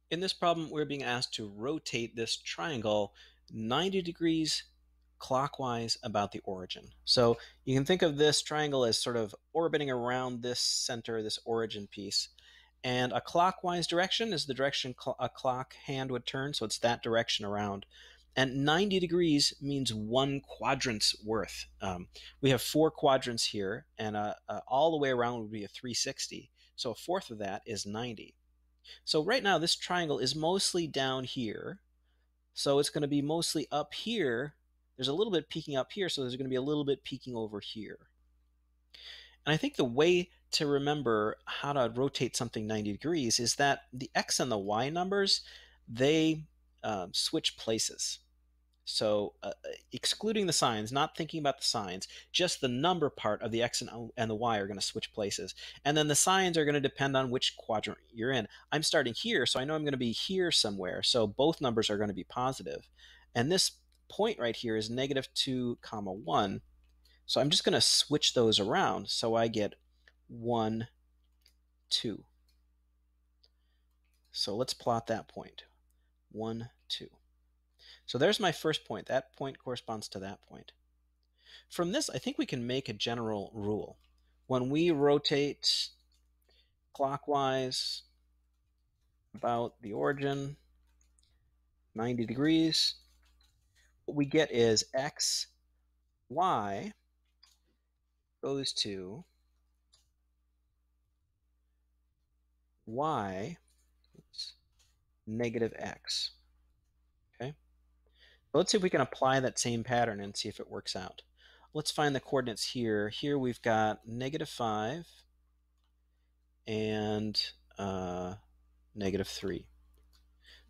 In this problem, we're being asked to rotate this triangle 90 degrees clockwise about the origin. So you can think of this triangle as sort of orbiting around this center, this origin piece. And a clockwise direction is the direction a clock hand would turn, so it's that direction around. And 90 degrees means one quadrant's worth. We have four quadrants here, and all the way around would be a 360. So a fourth of that is 90. So right now, this triangle is mostly down here. So it's going to be mostly up here. There's a little bit peeking up here, so there's going to be a little bit peeking over here. And I think the way to remember how to rotate something 90 degrees is that the x and the y numbers, they switch places. So excluding the signs, not thinking about the signs, just the number part of the x and the y are going to switch places. And then the signs are going to depend on which quadrant you're in. I'm starting here, so I know I'm going to be here somewhere. So both numbers are going to be positive. And this point right here is negative 2 comma 1. So I'm just going to switch those around. So I get 1, 2. So let's plot that point. 1, 2. So there's my first point. That point corresponds to that point. From this, I think we can make a general rule. When we rotate clockwise about the origin 90 degrees, what we get is x, y goes to y, negative x. Okay? Let's see if we can apply that same pattern and see if it works out. Let's find the coordinates here. Here we've got negative 5 and negative 3.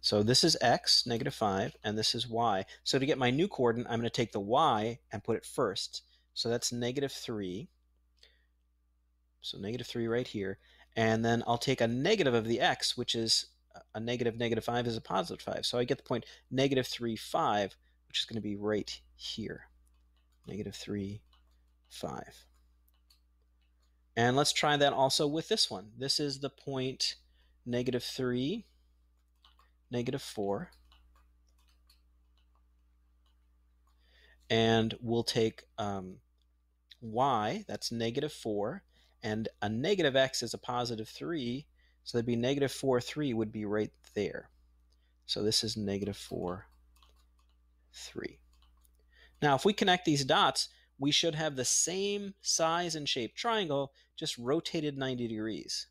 So this is x, negative 5, and this is y. So to get my new coordinate, I'm going to take the y and put it first. So that's negative 3. So negative 3 right here. And then I'll take a negative of the x, which is a negative, negative 5 is a positive 5. So I get the point negative 3, 5, which is going to be right here. Negative 3, 5. And let's try that also with this one. This is the point negative 3, negative 4. And we'll take y, that's negative 4, and a negative x is a positive 3, so that'd be negative 4, 3 would be right there. So this is negative 4, 3. Now, if we connect these dots, we should have the same size and shape triangle, just rotated 90 degrees.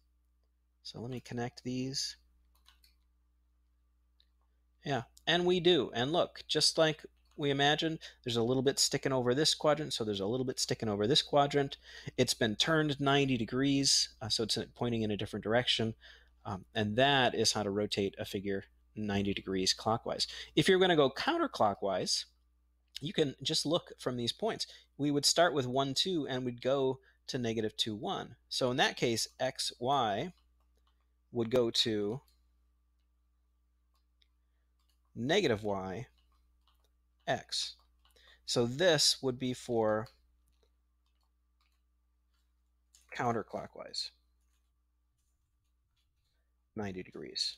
So let me connect these. Yeah, and we do. And look, just like we imagined, there's a little bit sticking over this quadrant, so there's a little bit sticking over this quadrant. It's been turned 90 degrees, so it's pointing in a different direction. And that is how to rotate a figure 90 degrees clockwise. If you're going to go counterclockwise, you can just look from these points. We would start with 1, 2, and we'd go to negative 2, 1. So in that case, x, y would go to negative y, x. So this would be for counterclockwise, 90 degrees.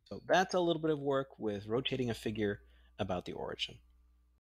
So that's a little bit of work with rotating a figure about the origin.